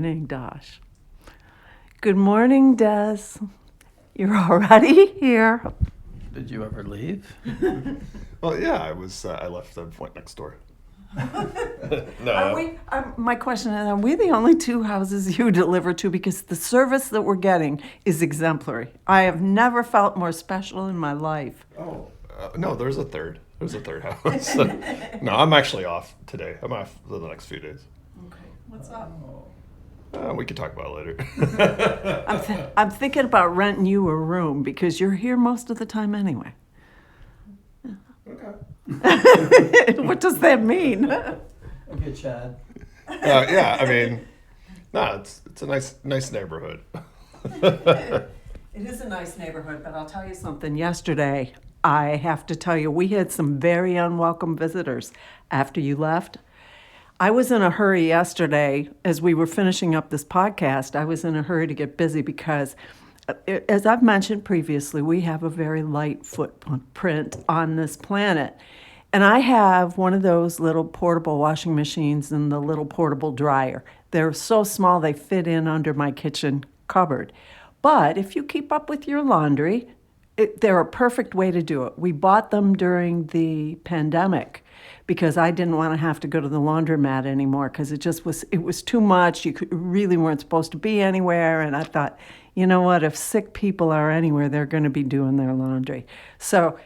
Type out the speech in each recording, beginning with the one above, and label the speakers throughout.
Speaker 1: morning, Dosh. Good morning, Des. You're already here.
Speaker 2: Did you ever leave?
Speaker 3: Well, yeah, I left and went next door.
Speaker 1: No. My question is, are we the only two houses you deliver to? Because the service that we're getting is exemplary. I have never felt more special in my life.
Speaker 3: Oh. No, there's a third. There's a third house. No, I'm actually off today. I'm off for the next few days.
Speaker 1: Okay, what's up?
Speaker 3: We can talk about it later.
Speaker 1: I'm thinking about renting you a room because you're here most of the time anyway.
Speaker 3: Okay.
Speaker 1: What does that mean?
Speaker 2: Okay, Chad.
Speaker 3: Yeah, I mean, no, it's a nice neighborhood.
Speaker 1: It is a nice neighborhood, but I'll tell you something. Yesterday, I have to tell you, we had some very unwelcome visitors after you left. I was in a hurry yesterday as we were finishing up this podcast. I was in a hurry to get busy because, as I've mentioned previously, we have a very light footprint on this planet. And I have one of those little portable washing machines and the little portable dryer. They're so small they fit in under my kitchen cupboard. But if you keep up with your laundry, they're a perfect way to do it. We bought them during the pandemic because I didn't want to have to go to the laundromat anymore because it was too much. You really weren't supposed to be anywhere. And I thought, you know what, if sick people are anywhere, they're going to be doing their laundry. So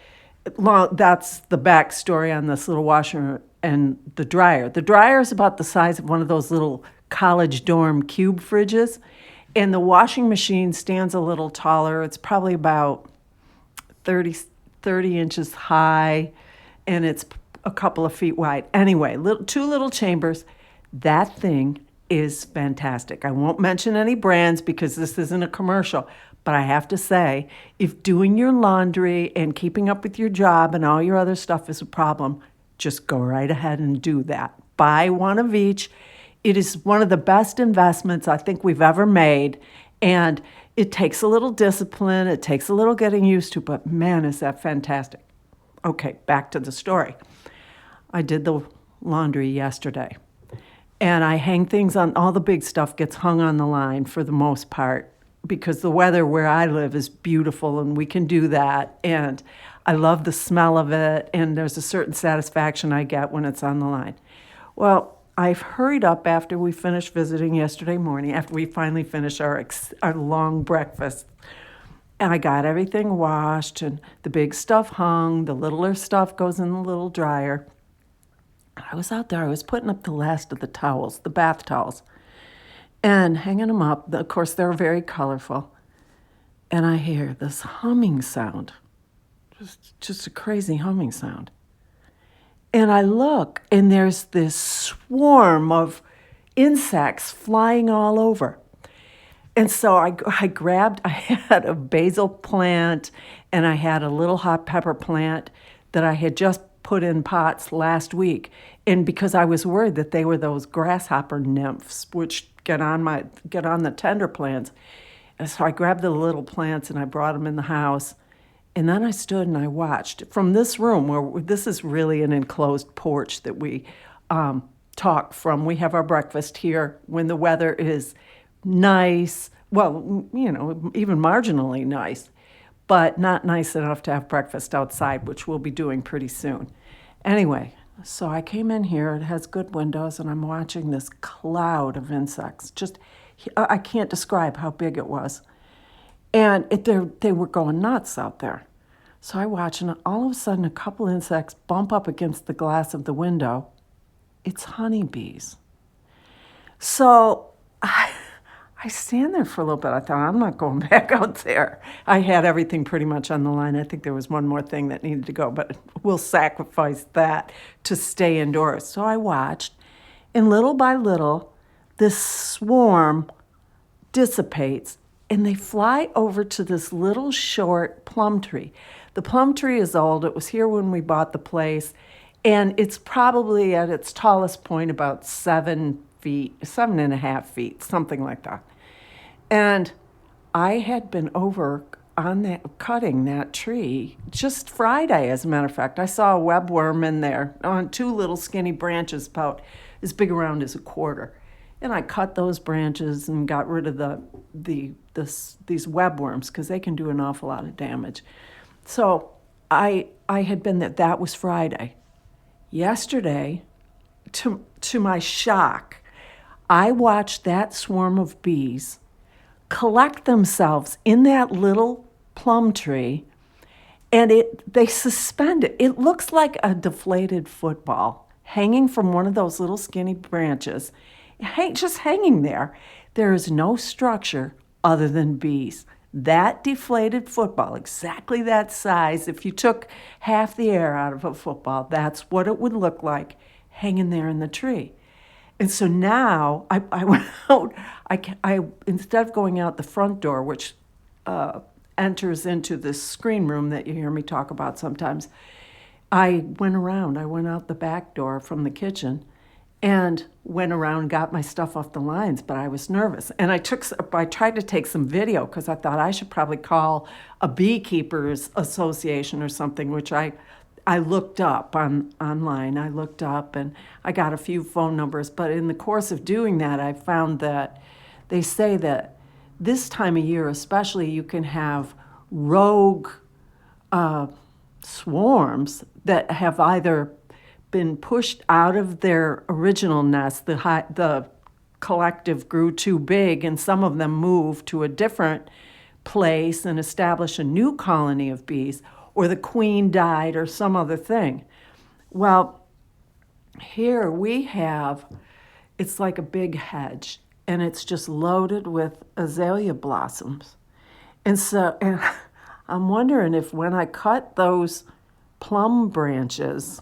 Speaker 1: that's the backstory on this little washer and the dryer. The dryer is about the size of one of those little college dorm cube fridges. And the washing machine stands a little taller. It's probably about 30 inches high, and it's a couple of feet wide. Anyway, two little chambers. That thing is fantastic. I won't mention any brands because this isn't a commercial, but I have to say, if doing your laundry and keeping up with your job and all your other stuff is a problem, just go right ahead and do that. Buy one of each. It is one of the best investments I think we've ever made, and it takes a little discipline. It takes a little getting used to, but man, is that fantastic. Okay, back to the story. I did the laundry yesterday, and I hang things on, all the big stuff gets hung on the line for the most part because the weather where I live is beautiful and we can do that, and I love the smell of it, and there's a certain satisfaction I get when it's on the line. Well, I've hurried up after we finished visiting yesterday morning, after we finally finished our long breakfast. And I got everything washed, and the big stuff hung, the littler stuff goes in the little dryer. I was out there, I was putting up the last of the towels, the bath towels, and hanging them up. Of course, they're very colorful. And I hear this humming sound, just a crazy humming sound. And I look, and there's this swarm of insects flying all over. And so I had a basil plant, and I had a little hot pepper plant that I had just put in pots last week. And because I was worried that they were those grasshopper nymphs, which get on the tender plants. And so I grabbed the little plants, and I brought them in the house. And then I stood and I watched from this room where this is really an enclosed porch that we talk from. We have our breakfast here when the weather is nice, well, even marginally nice, but not nice enough to have breakfast outside, which we'll be doing pretty soon. Anyway, so I came in here. It has good windows, and I'm watching this cloud of insects. I can't describe how big it was. And they were going nuts out there. So I watch, and all of a sudden, a couple insects bump up against the glass of the window. It's honeybees. So I stand there for a little bit. I thought, I'm not going back out there. I had everything pretty much on the line. I think there was one more thing that needed to go, but we'll sacrifice that to stay indoors. So I watched, and little by little, this swarm dissipates, and they fly over to this little short plum tree. The plum tree is old. It was here when we bought the place, and it's probably at its tallest point about 7.5 feet, something like that. And I had been over on that, cutting that tree just Friday, as a matter of fact. I saw a webworm in there on two little skinny branches about as big around as a quarter. and I cut those branches and got rid of these webworms because they can do an awful lot of damage. So I had been there. That was Friday. Yesterday, to my shock, I watched that swarm of bees collect themselves in that little plum tree, and they suspend it. It looks like a deflated football hanging from one of those little skinny branches, just hanging there. There is no structure other than bees. That deflated football, exactly that size, if you took half the air out of a football, that's what it would look like hanging there in the tree. And so now I went out, I instead of going out the front door, which enters into this screen room that you hear me talk about sometimes, I went out the back door from the kitchen and went around and got my stuff off the lines, but I was nervous. And I tried to take some video because I thought I should probably call a beekeepers association or something, which I looked up online. I looked up and I got a few phone numbers, but in the course of doing that, I found that they say that this time of year especially, you can have rogue swarms that have either been pushed out of their original nest, the collective grew too big, and some of them moved to a different place and established a new colony of bees, or the queen died or some other thing. Well, here we have, it's like a big hedge, and it's just loaded with azalea blossoms. And I'm wondering if when I cut those plum branches,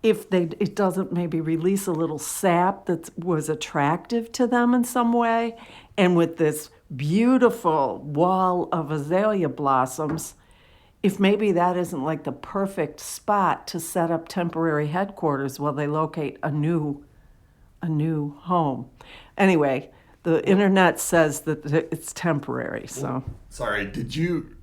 Speaker 1: it doesn't maybe release a little sap that was attractive to them in some way. And with this beautiful wall of azalea blossoms, if maybe that isn't like the perfect spot to set up temporary headquarters while they locate a new home. Anyway, the internet says that it's temporary, so.
Speaker 3: Sorry, did you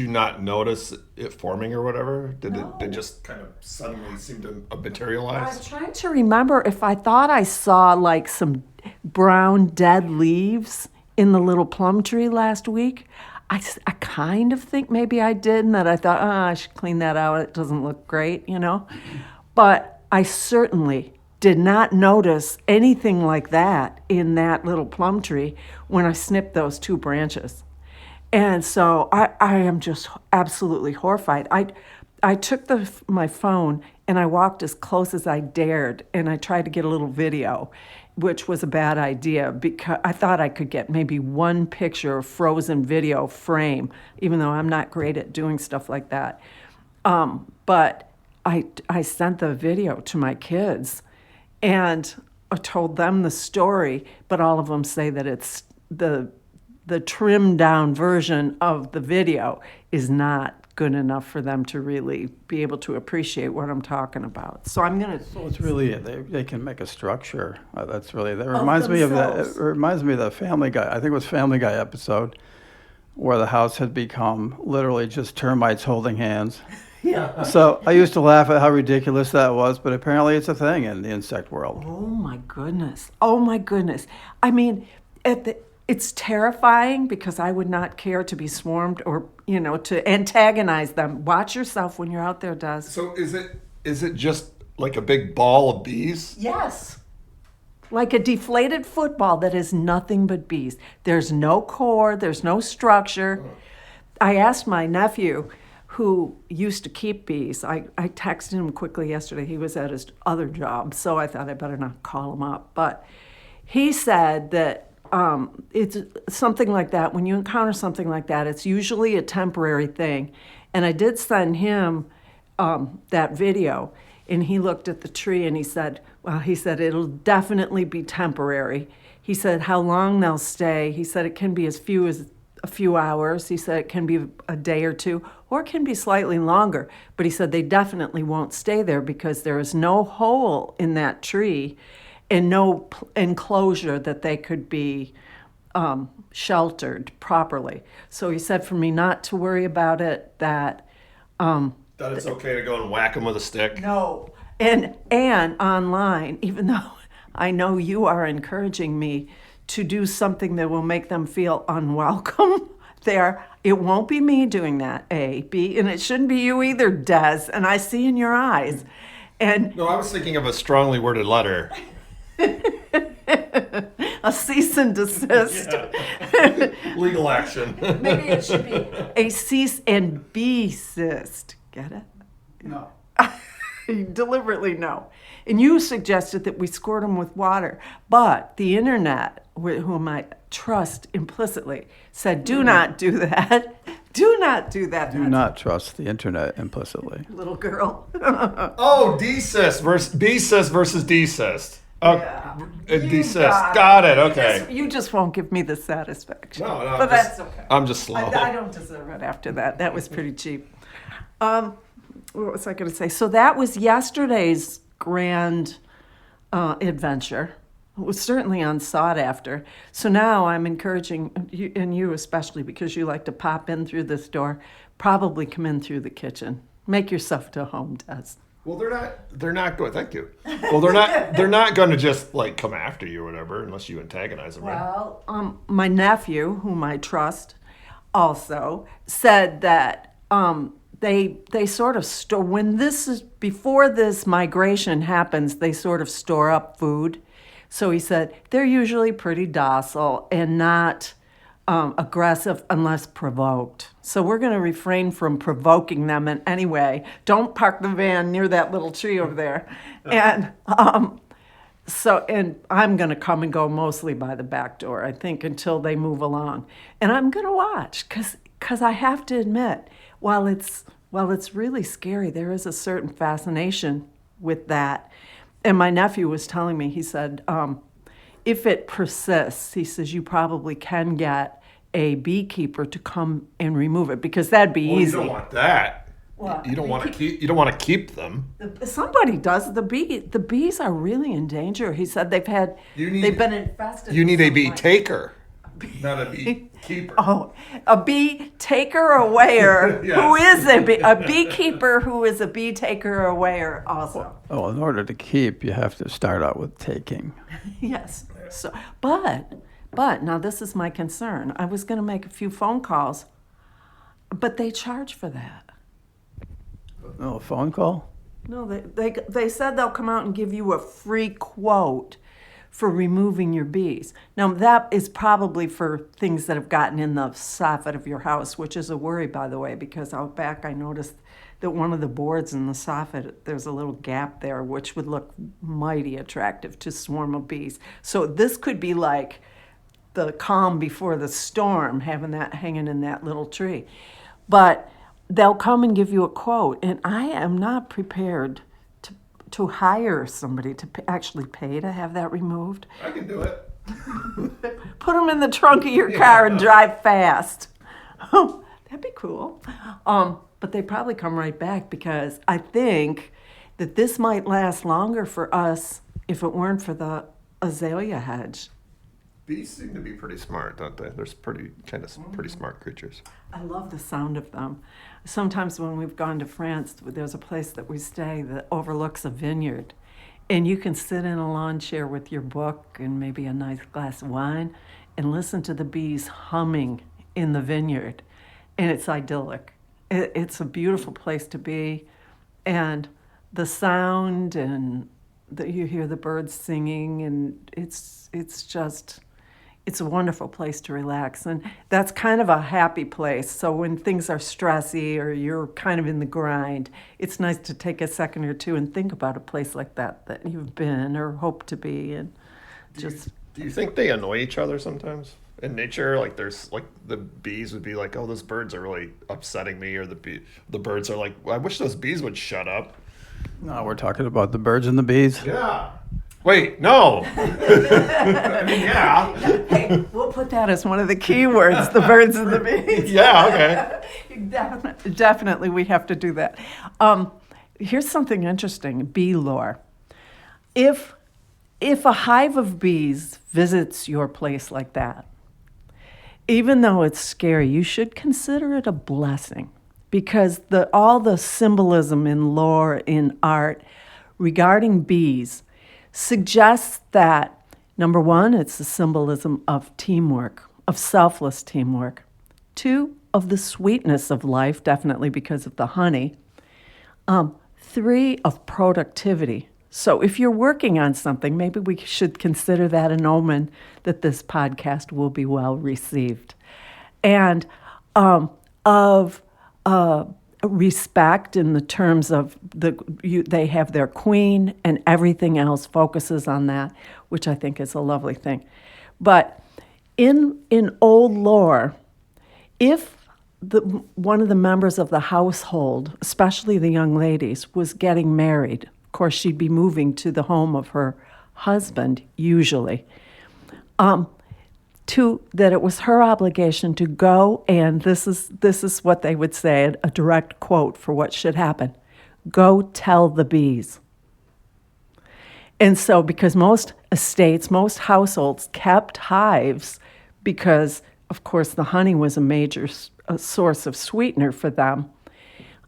Speaker 3: not notice it forming or whatever? Did
Speaker 1: No.
Speaker 3: it just kind of suddenly seem to
Speaker 1: I
Speaker 3: materialize?
Speaker 1: was trying to remember if I thought I saw like some brown dead leaves in the little plum tree last week. I kind of think maybe I did, and that I thought, I should clean that out. It doesn't look great, But I certainly did not notice anything like that in that little plum tree when I snipped those two branches. And so I am just absolutely horrified. I took my phone and I walked as close as I dared, and I tried to get a little video, which was a bad idea because I thought I could get maybe one picture of frozen video frame, even though I'm not great at doing stuff like that. But I sent the video to my kids and I told them the story, but all of them say that it's the trimmed down version of the video is not good enough for them to really be able to appreciate what I'm talking about. So I'm gonna.
Speaker 2: So it's really, they can make a structure. That reminds me of
Speaker 1: themselves.
Speaker 2: It reminds me of the Family Guy. I think it was Family Guy episode where the house had become literally just termites holding hands.
Speaker 1: Yeah.
Speaker 2: So I used to laugh at how ridiculous that was, but apparently it's a thing in the insect world.
Speaker 1: Oh my goodness. Oh my goodness. I mean, it's terrifying because I would not care to be swarmed or, to antagonize them. Watch yourself when you're out there, Des.
Speaker 3: So is it just like a big ball of bees?
Speaker 1: Yes. Like a deflated football that is nothing but bees. There's no core, there's no structure. I asked my nephew, who used to keep bees. I texted him quickly yesterday. He was at his other job, so I thought I better not call him up. But he said that it's something like that. When you encounter something like that, it's usually a temporary thing. And I did send him that video, and he looked at the tree and he said, it'll definitely be temporary. He said how long they'll stay. He said it can be as few as a few hours. He said it can be a day or two, or it can be slightly longer. But he said they definitely won't stay there because there is no hole in that tree and no enclosure that they could be sheltered properly. So he said for me not to worry about it, that
Speaker 3: That it's okay to go and whack them with a stick?
Speaker 1: no. And online, even though I know you are encouraging me to do something that will make them feel unwelcome there. It won't be me doing that, A. B, and it shouldn't be you either, Des. And I see in your eyes. And
Speaker 3: No, I was thinking of a strongly worded letter.
Speaker 1: a cease and desist.
Speaker 3: Legal action.
Speaker 1: Maybe it should be a cease and desist. Get it?
Speaker 2: No.
Speaker 1: Deliberately no. And you suggested that we squirt them with water. But the internet, whom I trust implicitly, said, do not do that. Do not do that.
Speaker 2: Do not trust the internet implicitly.
Speaker 1: Little girl.
Speaker 3: Oh, desist versus B-cyst versus desist.
Speaker 1: Yeah.
Speaker 3: Desist.
Speaker 1: You
Speaker 3: Got it. Okay.
Speaker 1: You just won't give me the satisfaction.
Speaker 3: No,
Speaker 1: but that's okay.
Speaker 3: I'm just slow.
Speaker 1: I don't deserve it after that. That was pretty cheap. What was I going to say? So that was yesterday's grand adventure. It was certainly unsought after. So now I'm encouraging you, and you especially, because you like to pop in through this door, probably come in through the kitchen. Make yourself to home, Des.
Speaker 3: Well, they're not going. Thank you. Well, they're not going to just like come after you or whatever, unless you antagonize them, right?
Speaker 1: Well, my nephew, whom I trust, also said that they sort of store when before this migration happens, they sort of store up food. So he said they're usually pretty docile and not aggressive unless provoked. So we're going to refrain from provoking them in any way. Don't park the van near that little tree over there. And and I'm going to come and go mostly by the back door, I think, until they move along. And I'm going to watch because I have to admit, while it's really scary, there is a certain fascination with that. And my nephew was telling me, he said, if it persists, he says, you probably can get a beekeeper to come and remove it because that'd be easy.
Speaker 3: You don't want that.
Speaker 1: What?
Speaker 3: You don't want to keep them.
Speaker 1: Somebody does. The bees are really in danger. He said they've been infested.
Speaker 3: You need a bee taker, not a bee keeper.
Speaker 1: Oh, a bee taker awayer
Speaker 3: Yes.
Speaker 1: who is a beekeeper who is a bee taker awayer also.
Speaker 2: Oh, in order to keep, you have to start out with taking.
Speaker 1: Yes. So, but now this is my concern. I was going to make a few phone calls, but they charge for that.
Speaker 2: Oh, a phone call?
Speaker 1: No, they said they'll come out and give you a free quote for removing your bees. Now, that is probably for things that have gotten in the soffit of your house, which is a worry, by the way, because out back I noticed that one of the boards in the soffit, there's a little gap there, which would look mighty attractive to swarm of bees. So this could be like the calm before the storm, having that hanging in that little tree. But they'll come and give you a quote, and I am not prepared to hire somebody to actually pay to have that removed.
Speaker 3: I can do it.
Speaker 1: Put them in the trunk of your car and drive fast. Oh, that'd be cool. But they probably come right back because I think that this might last longer for us if it weren't for the azalea hedge.
Speaker 3: Bees seem to be pretty smart, don't they? They're pretty smart creatures.
Speaker 1: I love the sound of them. Sometimes when we've gone to France, there's a place that we stay that overlooks a vineyard. And you can sit in a lawn chair with your book and maybe a nice glass of wine and listen to the bees humming in the vineyard. And it's idyllic. It's a beautiful place to be. And the sound and you hear the birds singing, and it's a wonderful place to relax. And that's kind of a happy place. So when things are stressy or you're kind of in the grind, it's nice to take a second or two and think about a place like that you've been or hope to be. And
Speaker 3: Do you think they annoy each other sometimes? In nature, like there's like the bees would be like, oh, those birds are really upsetting me, or the birds are like, I wish those bees would shut up.
Speaker 2: No, we're talking about the birds and the bees.
Speaker 3: Yeah. Wait, no. I mean, yeah.
Speaker 1: hey, we'll put that as one of the key words, the birds and the bees.
Speaker 3: Yeah,
Speaker 1: okay. Definitely we have to do that. Here's something interesting, bee lore. If a hive of bees visits your place like that, even though it's scary, you should consider it a blessing, because all the symbolism in lore, in art regarding bees suggests that, number one, it's the symbolism of teamwork, of selfless teamwork. Two, of the sweetness of life, definitely because of the honey. Three, of productivity. So if you're working on something, maybe we should consider that an omen that this podcast will be well received. And of respect in the terms of they have their queen and everything else focuses on that, which I think is a lovely thing. But in old lore, if one of the members of the household, especially the young ladies, was getting married, of course she'd be moving to the home of her husband usually, that it was her obligation to go, and this is what they would say, a direct quote for what should happen: go tell the bees. And so, because most estates, most households kept hives, because of course the honey was a major source of sweetener for them,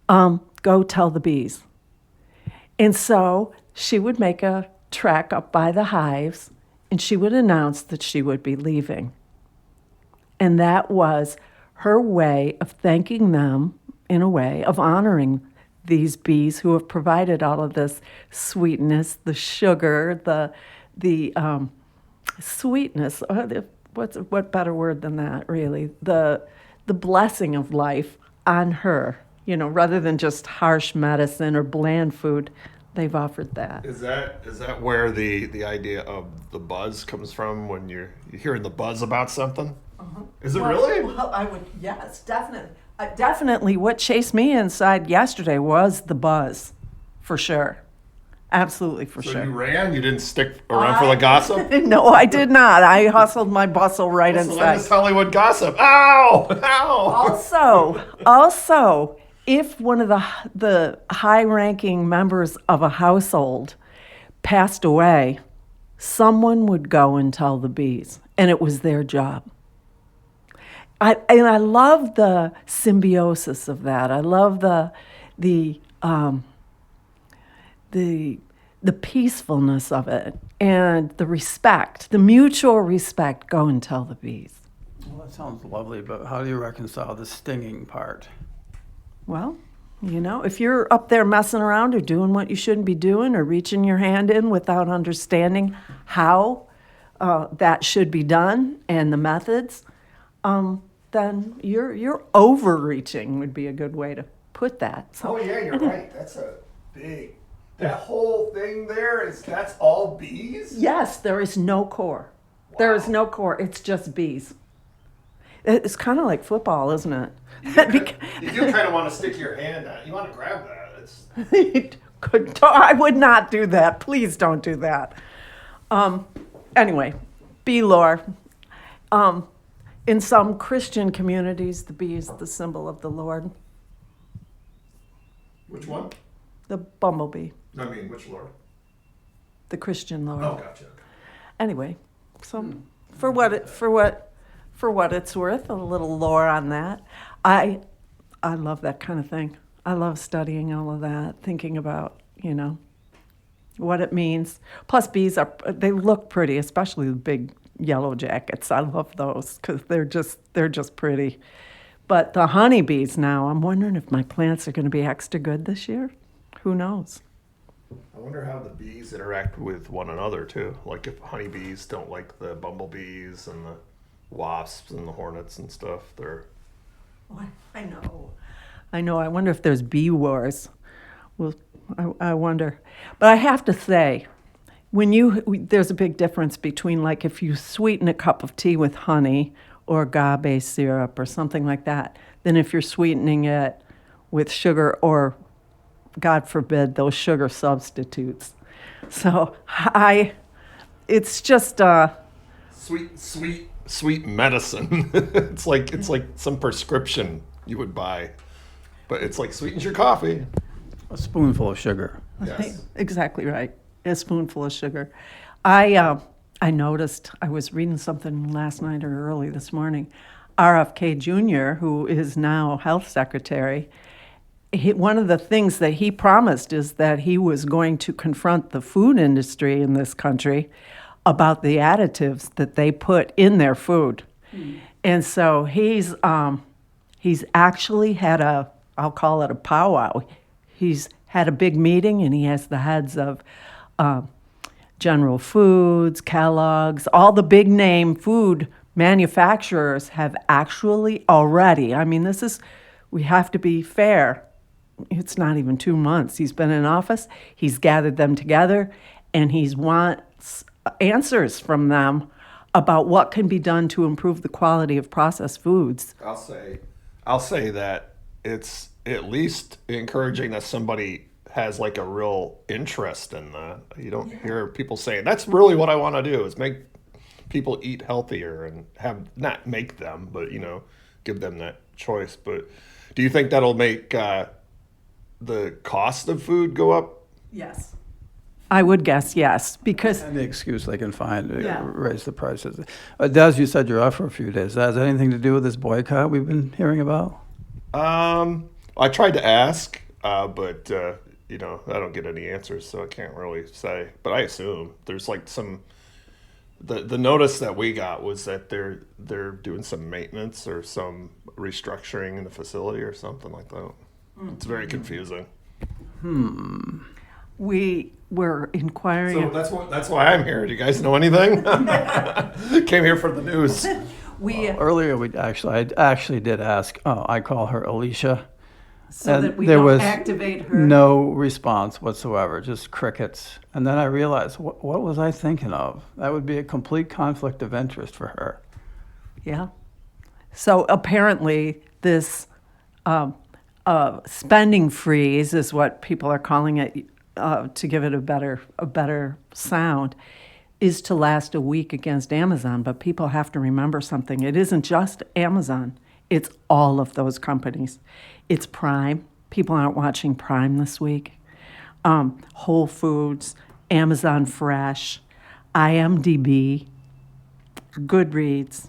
Speaker 1: go tell the bees. And so she would make a trek up by the hives, and she would announce that she would be leaving. And that was her way of thanking them, in a way, of honoring these bees who have provided all of this sweetness, the sugar, the sweetness. What better word than that, really? The blessing of life on her, rather than just harsh medicine or bland food. They've offered that.
Speaker 3: Is that where the idea of the buzz comes from, when you're hearing the buzz about something? Uh-huh. Is it really?
Speaker 1: Well, yes, definitely. Definitely what chased me inside yesterday was the buzz, for sure. Absolutely, for
Speaker 3: So
Speaker 1: sure.
Speaker 3: you ran? You didn't stick around for the gossip?
Speaker 1: No, I did not. I hustled my bustle right inside.
Speaker 3: That's Hollywood gossip. Ow! Ow!
Speaker 1: Also, if one of the high-ranking members of a household passed away, someone would go and tell the bees, and it was their job. I love the symbiosis of that. I love the peacefulness of it and the respect, the mutual respect. Go and tell the bees.
Speaker 2: Well, that sounds lovely, but how do you reconcile the stinging part?
Speaker 1: Well, if you're up there messing around or doing what you shouldn't be doing or reaching your hand in without understanding how that should be done and the methods, then you're overreaching would be a good way to put that.
Speaker 3: So, yeah, you're right. That's a big... That whole thing that's all bees?
Speaker 1: Yes, there is no core. Wow. There is no core. It's just bees. It's kind of like football, isn't it?
Speaker 3: You do kind of want to stick your hand out. You want to grab that.
Speaker 1: I would not do that. Please don't do that. Anyway, bee lore. In some Christian communities, the bee is the symbol of the Lord.
Speaker 3: Which one?
Speaker 1: The bumblebee.
Speaker 3: I mean, which Lord?
Speaker 1: The Christian Lord.
Speaker 3: Oh, gotcha.
Speaker 1: Anyway, so for what it's worth, a little lore on that. I love that kind of thing. I love studying all of that, thinking about, what it means. Plus, bees they look pretty, especially the big yellow jackets. I love those because they're just pretty. But the honeybees now, I'm wondering if my plants are going to be extra good this year. Who knows?
Speaker 3: I wonder how the bees interact with one another, too. Like if honeybees don't like the bumblebees and the wasps and the hornets and stuff.
Speaker 1: I know. I wonder if there's bee wars. Well, I wonder. But I have to say, there's a big difference between, like, if you sweeten a cup of tea with honey or agave syrup or something like that, than if you're sweetening it with sugar or, God forbid, those sugar substitutes. So it's just
Speaker 3: sweet medicine. it's like some prescription you would buy, but it's like sweetens your coffee.
Speaker 2: A spoonful of sugar.
Speaker 3: Yes.
Speaker 1: Exactly right. A spoonful of sugar. I noticed, I was reading something last night or early this morning, RFK Jr., who is now health secretary, one of the things that he promised is that he was going to confront the food industry in this country about the additives that they put in their food. And so he's actually had I'll call it a powwow. He's had a big meeting, and he has the heads of General Foods, Kellogg's, all the big name food manufacturers have actually already, I mean, we have to be fair. It's not even 2 months. He's been in office. He's gathered them together, and he wants answers from them about what can be done to improve the quality of processed foods.
Speaker 3: I'll say that it's at least encouraging that somebody has like a real interest in that. You don't hear people saying, that's really what I want to do, is make people eat healthier and not make them, but, give them that choice. But do you think that'll make the cost of food go up?
Speaker 1: Yes. I would guess yes, because
Speaker 2: Any excuse they can find to
Speaker 1: Yeah.
Speaker 2: raise the prices. Des, you said you're off for a few days. Has that anything to do with this boycott we've been hearing about?
Speaker 3: I tried to ask, but I don't get any answers, so I can't really say. But I assume there's like the notice that we got was that they're doing some maintenance or some restructuring in the facility or something like that. It's very confusing.
Speaker 1: we were inquiring.
Speaker 3: So that's why I'm here. Do you guys know anything? Came here for the news.
Speaker 2: Earlier, I actually did ask. I call her Alicia.
Speaker 1: So
Speaker 2: and
Speaker 1: that we
Speaker 2: there
Speaker 1: don't
Speaker 2: was
Speaker 1: activate her.
Speaker 2: no response whatsoever, just crickets. And then I realized, what was I thinking of? That would be a complete conflict of interest for her.
Speaker 1: Yeah. So apparently this spending freeze is what people are calling it, to give it a better sound, is to last a week against Amazon. But people have to remember something. It isn't just Amazon. It's all of those companies. It's Prime. People aren't watching Prime this week. Whole Foods, Amazon Fresh, IMDb, Goodreads,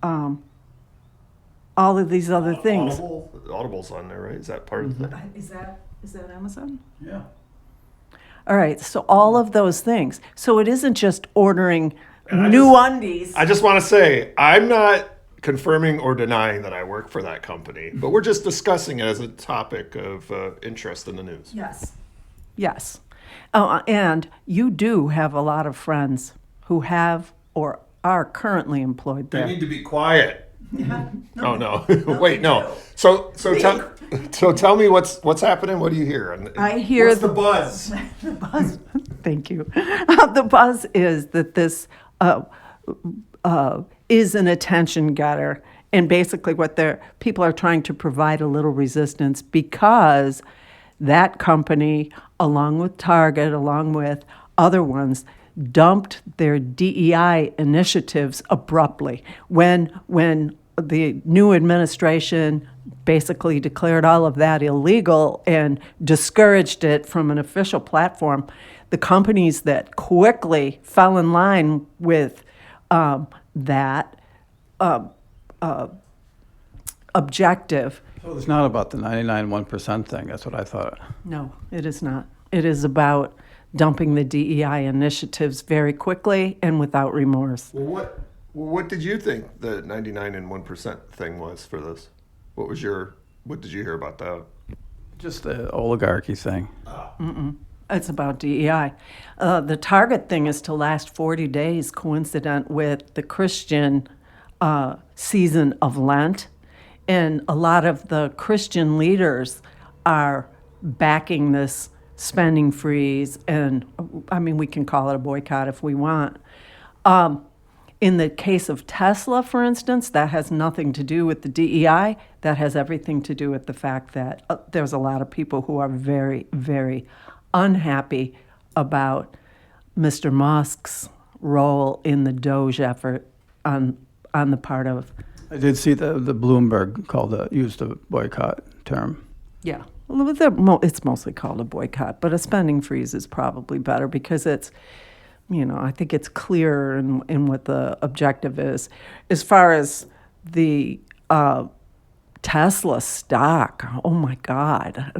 Speaker 1: all of these other things.
Speaker 3: Audible's on there, right? Is that part of the
Speaker 1: Is that Amazon?
Speaker 2: Yeah.
Speaker 1: All right, so all of those things. So it isn't just ordering
Speaker 3: I
Speaker 1: new undies.
Speaker 3: I just want to say, I'm not confirming or denying that I work for that company, but we're just discussing it as a topic of interest in the news.
Speaker 1: Yes. Yes. And you do have a lot of friends who have or are currently employed
Speaker 3: They
Speaker 1: there.
Speaker 3: need to be quiet. Oh no! Wait, no. So tell me what's happening. What do you hear?
Speaker 1: I hear
Speaker 3: what's the buzz.
Speaker 1: The buzz. Thank you. The buzz is that this is an attention getter, and basically what people are trying to provide a little resistance because that company, along with Target, along with other ones, dumped their DEI initiatives abruptly when the new administration basically declared all of that illegal and discouraged it from an official platform. The companies that quickly fell in line with that objective.
Speaker 2: So it's not about the 99.1% thing. That's what I thought.
Speaker 1: No, it is not. It is about dumping the DEI initiatives very quickly and without remorse.
Speaker 3: Well, what did you think the 99.1% thing was for this? What did you hear about that?
Speaker 2: Just the oligarchy thing.
Speaker 1: It's about DEI. The Target thing is to last 40 days, coincident with the Christian season of Lent. And a lot of the Christian leaders are backing this spending freeze. And I mean, we can call it a boycott if we want. In the case of Tesla, for instance, that has nothing to do with the DEI. That has everything to do with the fact that there's a lot of people who are very, very unhappy about Mr. Musk's role in the Doge effort on the part of.
Speaker 2: I did see the Bloomberg used the boycott term.
Speaker 1: Yeah, it's mostly called a boycott, but a spending freeze is probably better because it's, I think it's clearer in what the objective is. As far as the Tesla stock. Oh my God.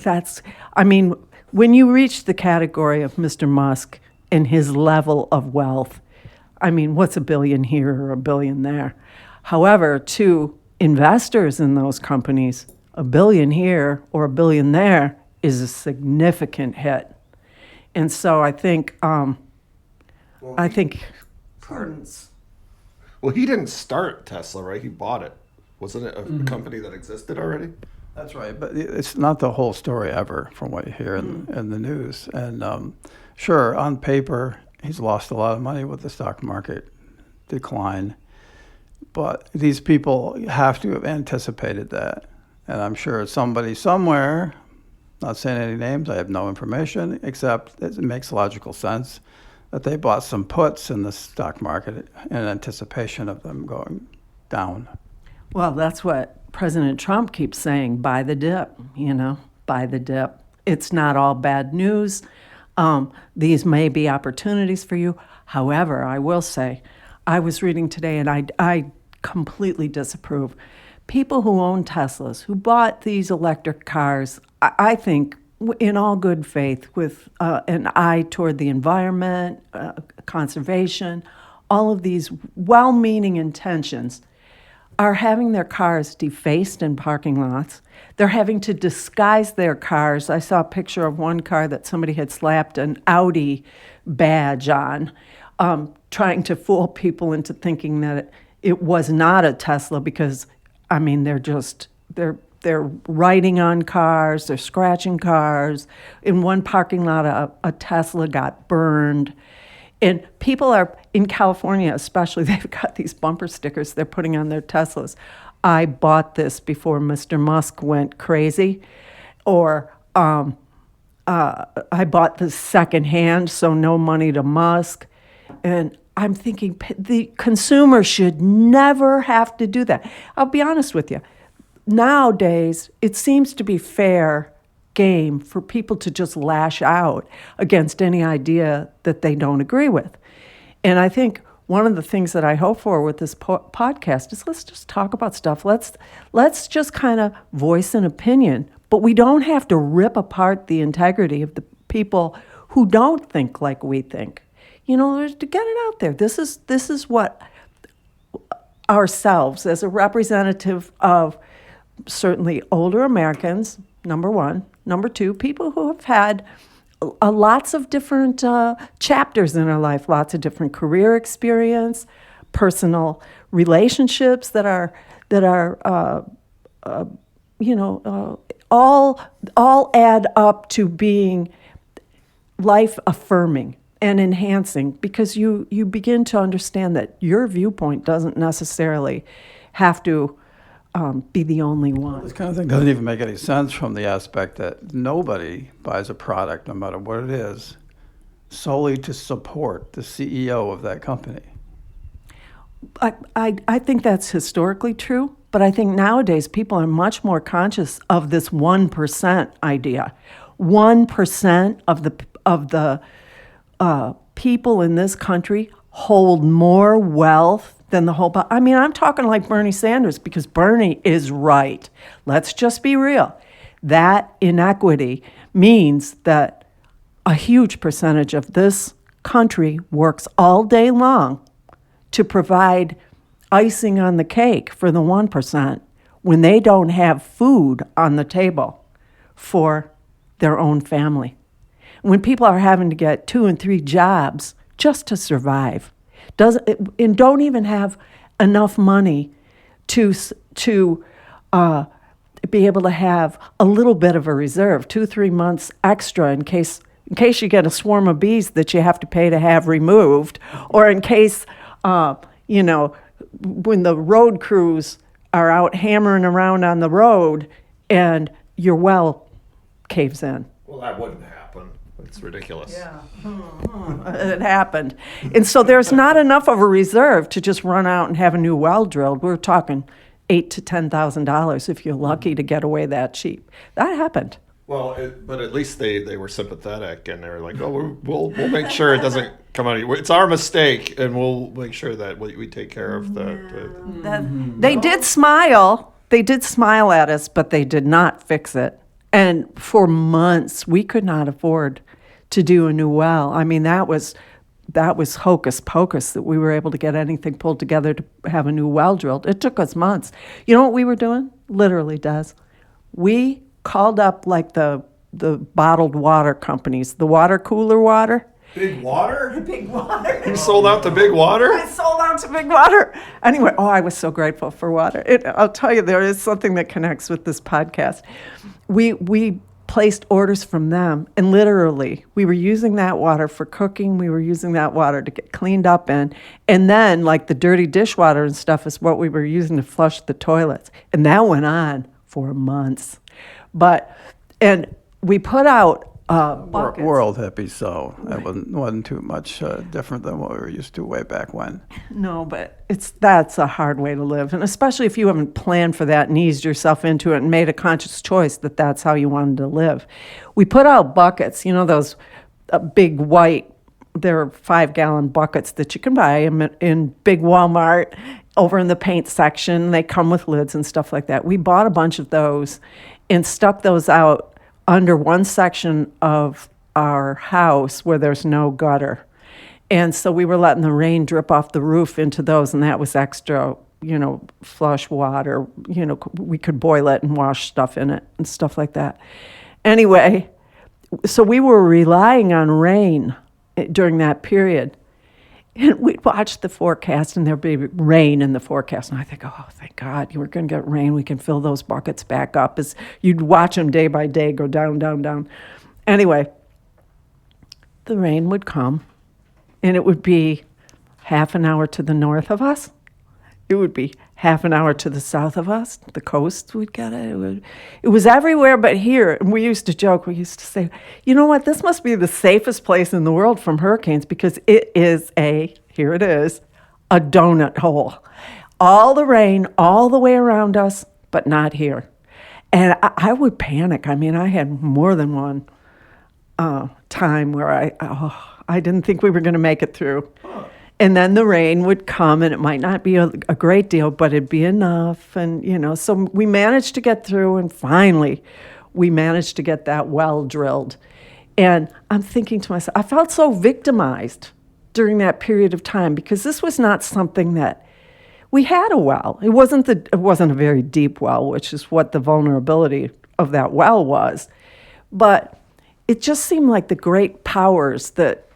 Speaker 1: I mean, when you reach the category of Mr. Musk and his level of wealth, I mean, what's $1 billion here or $1 billion there? However, to investors in those companies, $1 billion here or $1 billion there is a significant hit. And so I think, prudence.
Speaker 3: Well, he didn't start Tesla, right? He bought it. Wasn't it a company that existed already?
Speaker 2: That's right, but it's not the whole story ever from what you hear in the news. And sure, on paper, he's lost a lot of money with the stock market decline. But these people have to have anticipated that. And I'm sure somebody somewhere, not saying any names, I have no information, except it makes logical sense that they bought some puts in the stock market in anticipation of them going down.
Speaker 1: Well, that's what President Trump keeps saying, buy the dip, buy the dip. It's not all bad news. These may be opportunities for you. However, I will say, I was reading today and I completely disapprove. People who own Teslas, who bought these electric cars, I think in all good faith with an eye toward the environment, conservation, all of these well-meaning intentions, are having their cars defaced in parking lots. They're having to disguise their cars. I saw a picture of one car that somebody had slapped an Audi badge on, trying to fool people into thinking that it was not a Tesla because, I mean, they're writing on cars, they're scratching cars. In one parking lot, a Tesla got burned. And people are, in California especially, they've got these bumper stickers they're putting on their Teslas. I bought this before Mr. Musk went crazy. Or I bought this secondhand, so no money to Musk. And I'm thinking the consumer should never have to do that. I'll be honest with you. Nowadays, it seems to be fair game for people to just lash out against any idea that they don't agree with. And I think one of the things that I hope for with this podcast is let's just talk about stuff. Let's just kind of voice an opinion, but we don't have to rip apart the integrity of the people who don't think like we think. To get it out there. This is what ourselves as a representative of certainly older Americans, number one. Number two, people who have had lots of different chapters in their life, lots of different career experience, personal relationships that are all add up to being life affirming and enhancing, because you begin to understand that your viewpoint doesn't necessarily have to be the only one.
Speaker 2: This kind of thing doesn't even make any sense from the aspect that nobody buys a product, no matter what it is, solely to support the CEO of that company.
Speaker 1: I think that's historically true, but I think nowadays people are much more conscious of this 1% idea. 1% of the people in this country hold more wealth than the whole. I mean, I'm talking like Bernie Sanders, because Bernie is right. Let's just be real. That inequity means that a huge percentage of this country works all day long to provide icing on the cake for the 1% when they don't have food on the table for their own family. When people are having to get 2 and 3 jobs just to survive, and don't even have enough money to be able to have a little bit of a reserve, 2-3 months extra in case you get a swarm of bees that you have to pay to have removed, or in case when the road crews are out hammering around on the road and your well caves in.
Speaker 3: Well, that wouldn't happen. It's ridiculous.
Speaker 1: Yeah, it happened. And so there's not enough of a reserve to just run out and have a new well drilled. We're talking $8,000 to $10,000 if you're lucky to get away that cheap. That happened.
Speaker 3: Well, but at least they were sympathetic, and they were like, "Oh, we'll make sure it doesn't come out. It's our mistake, and we'll make sure that we take care of the."
Speaker 1: They did smile. they did smile at us, but they did not fix it. And for months, we could not afford to do a new well. I mean, that was hocus pocus that we were able to get anything pulled together to have a new well drilled. It took us months. You know what we were doing? Literally, Des. We called up like the bottled water companies, the water cooler water.
Speaker 3: Big water?
Speaker 1: Big water.
Speaker 3: You sold out to Big Water?
Speaker 1: I sold out to Big Water. Anyway, I was so grateful for water. I'll tell you, there is something that connects with this podcast. We placed orders from them, and literally, we were using that water for cooking. We were using that water to get cleaned up in. And then, like the dirty dishwater and stuff is what we were using to flush the toilets. And that went on for months. And we put out buckets.
Speaker 2: World hippie, so that wasn't too much different than what we were used to way back when.
Speaker 1: No, but that's a hard way to live, and especially if you haven't planned for that and eased yourself into it and made a conscious choice that that's how you wanted to live. We put out buckets, those big white, they're 5-gallon buckets that you can buy in big Walmart over in the paint section. They come with lids and stuff like that. We bought a bunch of those and stuck those out under one section of our house where there's no gutter. And so we were letting the rain drip off the roof into those, and that was extra, flush water. We could boil it and wash stuff in it and stuff like that. Anyway, so we were relying on rain during that period. And we'd watch the forecast, and there'd be rain in the forecast. And I think, oh, thank God, we're going to get rain. We can fill those buckets back up. As you'd watch them day by day go down, down, down. Anyway, the rain would come, and it would be half an hour to the north of us. It would be half an hour to the south of us. The coast would get it. It was everywhere but here. And we used to joke. We used to say, you know what? This must be the safest place in the world from hurricanes because it is here it is, a donut hole. All the rain all the way around us, but not here. And I would panic. I mean, I had more than one time where I didn't think we were going to make it through. And then the rain would come, and it might not be a great deal, but it'd be enough. And, so we managed to get through, and finally we managed to get that well drilled. And I'm thinking to myself, I felt so victimized during that period of time because this was not something that we had a well. It wasn't a very deep well, which is what the vulnerability of that well was. But it just seemed like the great powers that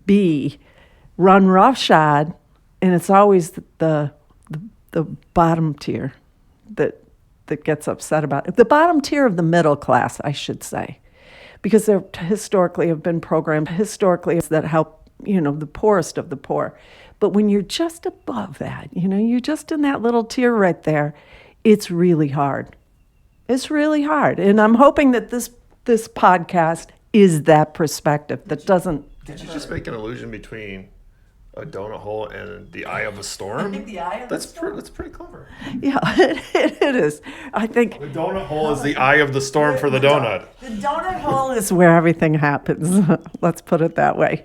Speaker 1: be run roughshod, and it's always the bottom tier that gets upset about it. The bottom tier of the middle class, I should say, because there historically have been programs that help, the poorest of the poor. But when you're just above that, you're just in that little tier right there, it's really hard. It's really hard. And I'm hoping that this podcast is that perspective that doesn't...
Speaker 3: Did you just make an allusion between a donut hole and the eye of a storm?
Speaker 1: The eye of the storm.
Speaker 3: That's pretty clever.
Speaker 1: Yeah, it is. I think
Speaker 3: The donut hole is the eye of the storm for the donut.
Speaker 1: the donut hole is where everything happens. Let's put it that way,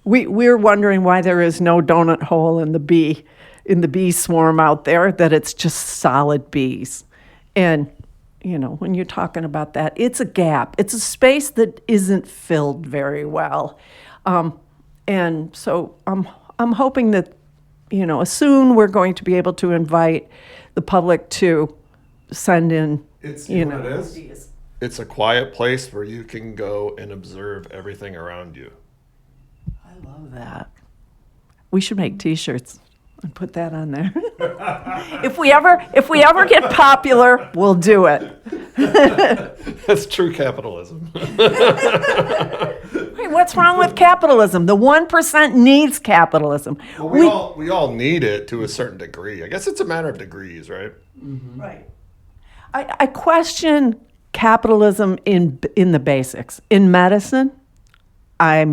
Speaker 1: We're wondering why there is no donut hole in the bee swarm out there, that it's just solid bees. And, when you're talking about that, it's a gap. It's a space that isn't filled very well. And so I'm hoping that, soon we're going to be able to invite the public to send in,
Speaker 3: You know what it is? It's a quiet place where you can go and observe everything around you.
Speaker 1: I love that. We should make T-shirts and put that on there. If we ever get popular, we'll do it.
Speaker 3: That's true capitalism.
Speaker 1: Hey, what's wrong with capitalism? The 1% needs capitalism.
Speaker 3: Well, we all need it to a certain degree. I guess it's a matter of degrees, right?
Speaker 1: Mm-hmm. Right. I question capitalism in the basics. In medicine, I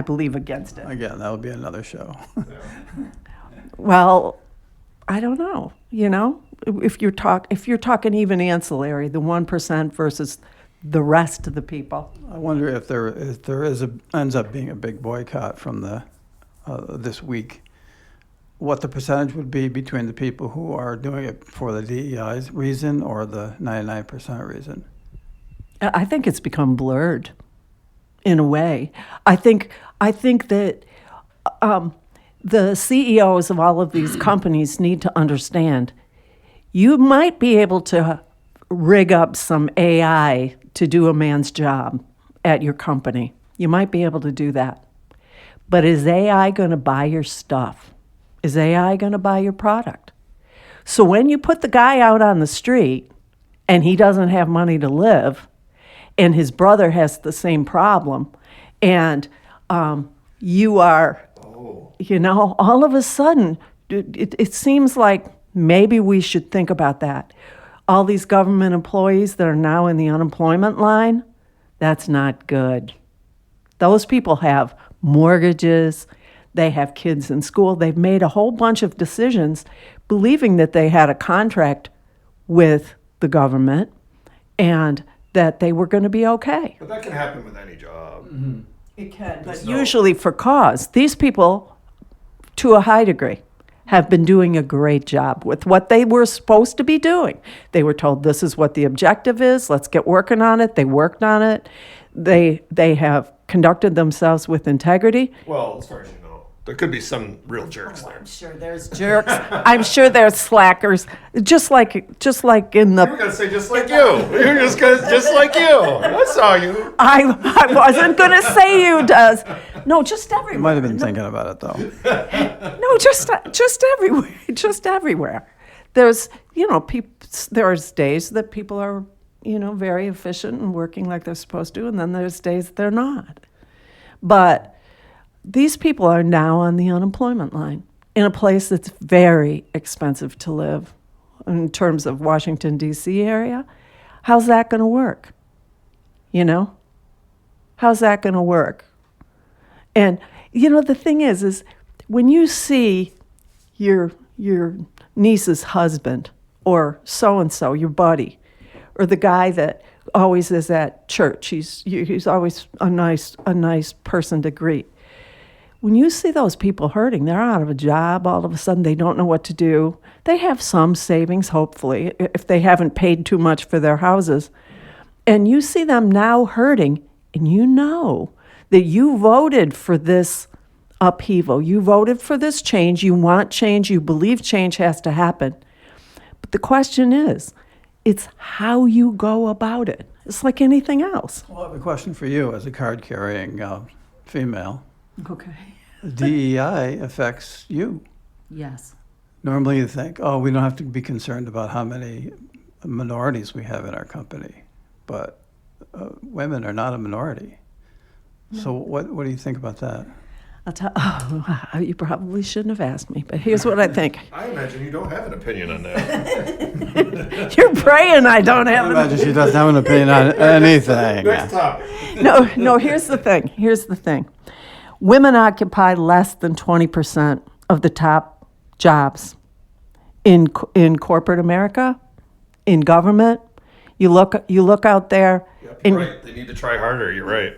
Speaker 1: believe against it.
Speaker 2: Again, that'll be another show.
Speaker 1: Well, I don't know. If you're talking even ancillary, the 1% versus the rest of the people.
Speaker 2: I wonder if there ends up being a big boycott from this week. what the percentage would be between the people who are doing it for the DEI's reason or the 99% reason?
Speaker 1: I think it's become blurred in a way. I think that the CEOs of all of these companies need to understand you might be able to rig up some AI to do a man's job at your company. You might be able to do that. But is AI going to buy your stuff? Is AI going to buy your product? So when you put the guy out on the street and he doesn't have money to live, and his brother has the same problem, and you are, all of a sudden, it seems like maybe we should think about that. All these government employees that are now in the unemployment line, that's not good. Those people have mortgages, they have kids in school, they've made a whole bunch of decisions believing that they had a contract with the government and that they were going to be okay.
Speaker 3: But that can happen with any job.
Speaker 1: It can, but usually for cause. These people, to a high degree, have been doing a great job with what they were supposed to be doing. They were told this is what the objective is, let's get working on it. They worked on it. They have conducted themselves with integrity.
Speaker 3: Well, as far as you know, there could be some real jerks there.
Speaker 1: I'm sure there's jerks. I'm sure there's slackers. Just like in the.
Speaker 3: You were gonna say just like you. You're just like you. I saw you.
Speaker 1: I wasn't gonna say you does. No, just everywhere.
Speaker 2: You might have been thinking about it, though.
Speaker 1: No, just everywhere. Just everywhere. There's there's days that people are very efficient and working like they're supposed to, and then there's days they're not. But these people are now on the unemployment line in a place that's very expensive to live in terms of Washington, D.C. area. How's that going to work? How's that going to work? And, the thing is when you see your niece's husband or so-and-so, your buddy, or the guy that always is at church, he's always a nice person to greet. When you see those people hurting, they're out of a job, all of a sudden they don't know what to do. They have some savings, hopefully, if they haven't paid too much for their houses. And you see them now hurting, and you know that you voted for this upheaval. You voted for this change. You want change. You believe change has to happen. But the question is, it's how you go about it. It's like anything else.
Speaker 2: Well, I have a question for you as a card-carrying female.
Speaker 1: Okay.
Speaker 2: DEI affects you.
Speaker 1: Yes.
Speaker 2: Normally you think, we don't have to be concerned about how many minorities we have in our company. But women are not a minority. No. So what do you think about that?
Speaker 1: You probably shouldn't have asked me, but here's what I think.
Speaker 3: I imagine you don't have an opinion on that.
Speaker 1: You're praying I don't have an opinion.
Speaker 2: I imagine she doesn't have an opinion on anything.
Speaker 3: Next topic.
Speaker 1: No, here's the thing. Women occupy less than 20% of the top jobs in corporate America, in government. You look out there.
Speaker 3: Yep, you're right. They need to try harder. You're right.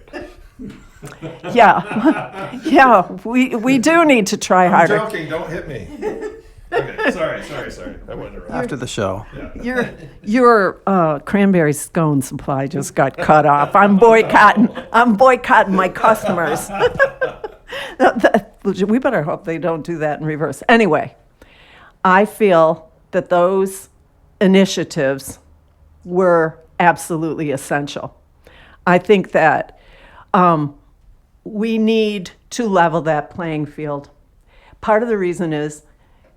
Speaker 1: Yeah, we do need to try harder.
Speaker 3: I'm joking. Don't hit me. Okay, sorry. I went around.
Speaker 2: After the show.
Speaker 3: Yeah.
Speaker 1: Your cranberry scone supply just got cut off. I'm boycotting my customers. We better hope they don't do that in reverse. Anyway, I feel that those initiatives were absolutely essential. I think that we need to level that playing field. Part of the reason is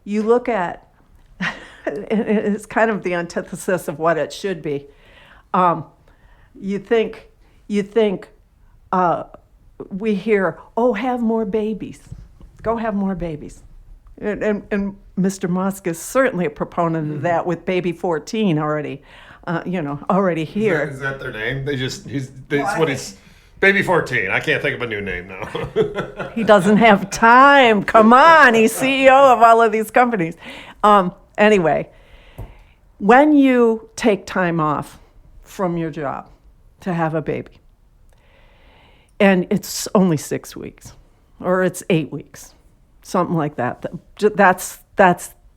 Speaker 1: you look at, it's kind of the antithesis of what it should be. You think we hear, have more babies. Go have more babies. And Mr. Musk is certainly a proponent of that with baby 14 already, already here.
Speaker 3: Is that their name? He's baby 14. I can't think of a new name now.
Speaker 1: He doesn't have time. Come on, he's CEO of all of these companies. Anyway, when you take time off from your job to have a baby, and it's only 6 weeks, or it's 8 weeks, something like that. That's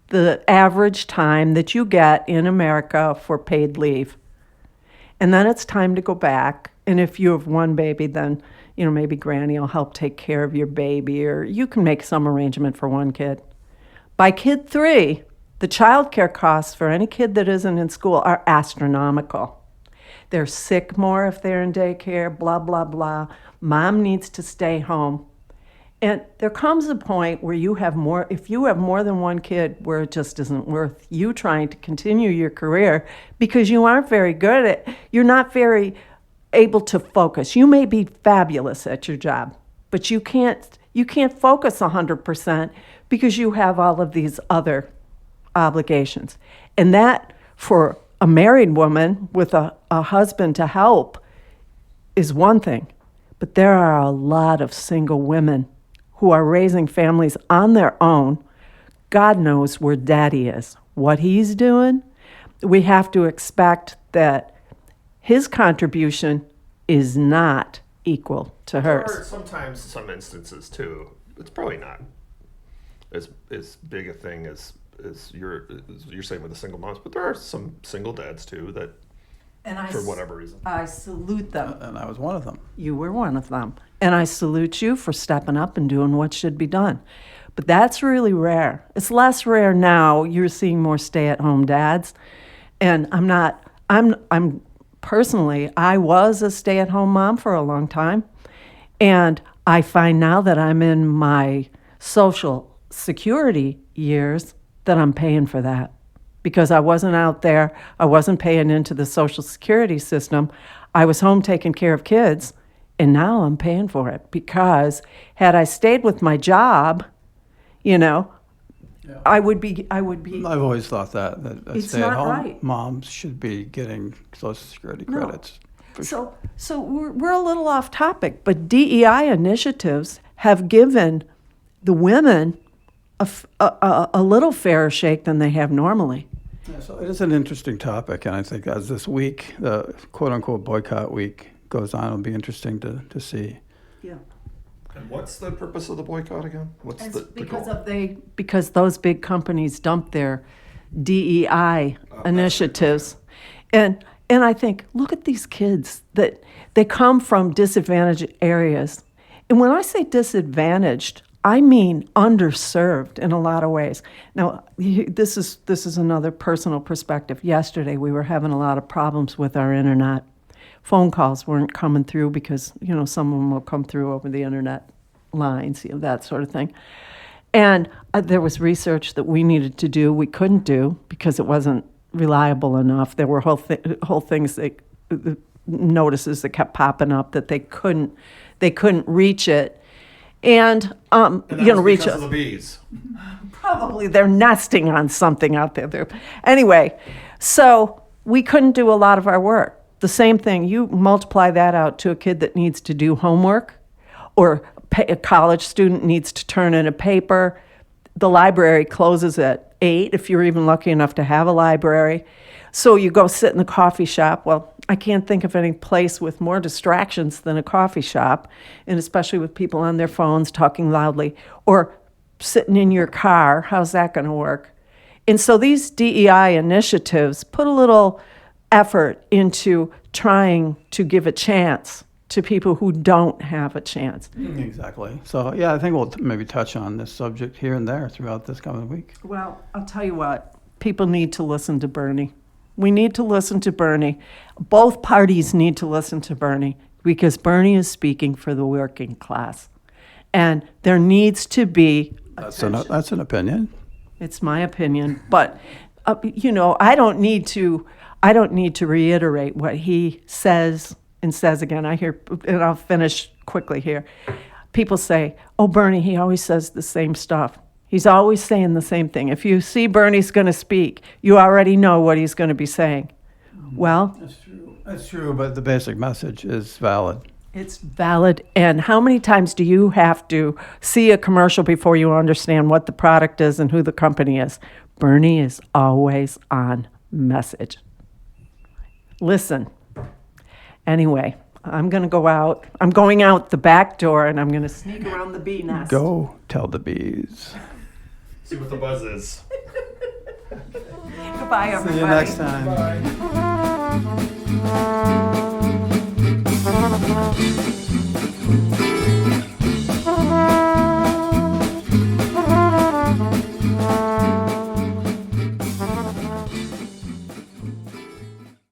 Speaker 1: the average time that you get in America for paid leave. And then it's time to go back. And if you have one baby, then, maybe granny will help take care of your baby, or you can make some arrangement for one kid. By kid 3, the child care costs for any kid that isn't in school are astronomical. They're sick more if they're in daycare, blah, blah, blah. Mom needs to stay home. And there comes a point where if you have more than one kid, where it just isn't worth you trying to continue your career because you aren't very good at it. You're not very able to focus. You may be fabulous at your job, but you can't focus 100% because you have all of these other obligations. And that, for a married woman with a husband to help, is one thing. But there are a lot of single women who are raising families on their own. God knows where daddy is, what he's doing. We have to expect that his contribution is not equal to hers.
Speaker 3: Or sometimes, some instances too, it's probably not as big a thing as you're saying with the single moms, but there are some single dads too that, for whatever reason.
Speaker 1: I salute them.
Speaker 2: And I was one of them.
Speaker 1: You were one of them. And I salute you for stepping up and doing what should be done. But that's really rare. It's less rare now. You're seeing more stay-at-home dads. And I'm personally, I was a stay-at-home mom for a long time. And I find now that I'm in my Social Security years that I'm paying for that. Because I wasn't out there, I wasn't paying into the Social Security system. I was home taking care of kids, and now I'm paying for it. Because had I stayed with my job, I would be.
Speaker 2: I've always thought that
Speaker 1: It's
Speaker 2: stay-at-home
Speaker 1: not right.
Speaker 2: moms should be getting Social Security credits.
Speaker 1: So we're a little off topic, but DEI initiatives have given the women a little fairer shake than they have normally.
Speaker 2: Yeah, so it is an interesting topic, and I think as this week, the quote-unquote boycott week goes on, it'll be interesting to see.
Speaker 1: Yeah.
Speaker 3: And what's the purpose of the boycott again? What's the goal?
Speaker 1: Because those big companies dump their DEI initiatives, and I think, look at these kids that they come from disadvantaged areas, and when I say disadvantaged, I mean underserved in a lot of ways. Now, this is another personal perspective. Yesterday, we were having a lot of problems with our internet. Phone calls weren't coming through because, some of them will come through over the internet lines, that sort of thing. And there was research that we needed to do, we couldn't do because it wasn't reliable enough. There were whole things, notices that kept popping up that they couldn't reach it. And reach
Speaker 3: because
Speaker 1: us.
Speaker 3: of the bees.
Speaker 1: Probably they're nesting on something out there. Anyway, so we couldn't do a lot of our work. The same thing, you multiply that out to a kid that needs to do homework, or a college student needs to turn in a paper. The library closes at 8 if you're even lucky enough to have a library. So you go sit in the coffee shop. Well, I can't think of any place with more distractions than a coffee shop, and especially with people on their phones talking loudly, or sitting in your car. How's that going to work? And so these DEI initiatives put a little effort into trying to give a chance to people who don't have a chance.
Speaker 2: Exactly. So, yeah, I think we'll maybe touch on this subject here and there throughout this coming week.
Speaker 1: Well, I'll tell you what, people need to listen to Bernie. We need to listen to Bernie. Both parties need to listen to Bernie because Bernie is speaking for the working class. And there needs to be
Speaker 2: That's an opinion.
Speaker 1: It's my opinion, but I don't need to reiterate what he says and says again. I hear, and I'll finish quickly here. People say, "Oh, Bernie, he always says the same stuff." He's always saying the same thing. If you see Bernie's going to speak, you already know what he's going to be saying. Well,
Speaker 2: That's true, but the basic message is valid.
Speaker 1: it's valid. And how many times do you have to see a commercial before you understand what the product is and who the company is? Bernie is always on message. Listen. Anyway, I'm going to go out. I'm going out the back door and I'm going to sneak around the bee nest.
Speaker 2: Go tell the bees.
Speaker 3: See what the buzz is.
Speaker 1: Goodbye, everybody.
Speaker 2: See you next time.
Speaker 3: Bye.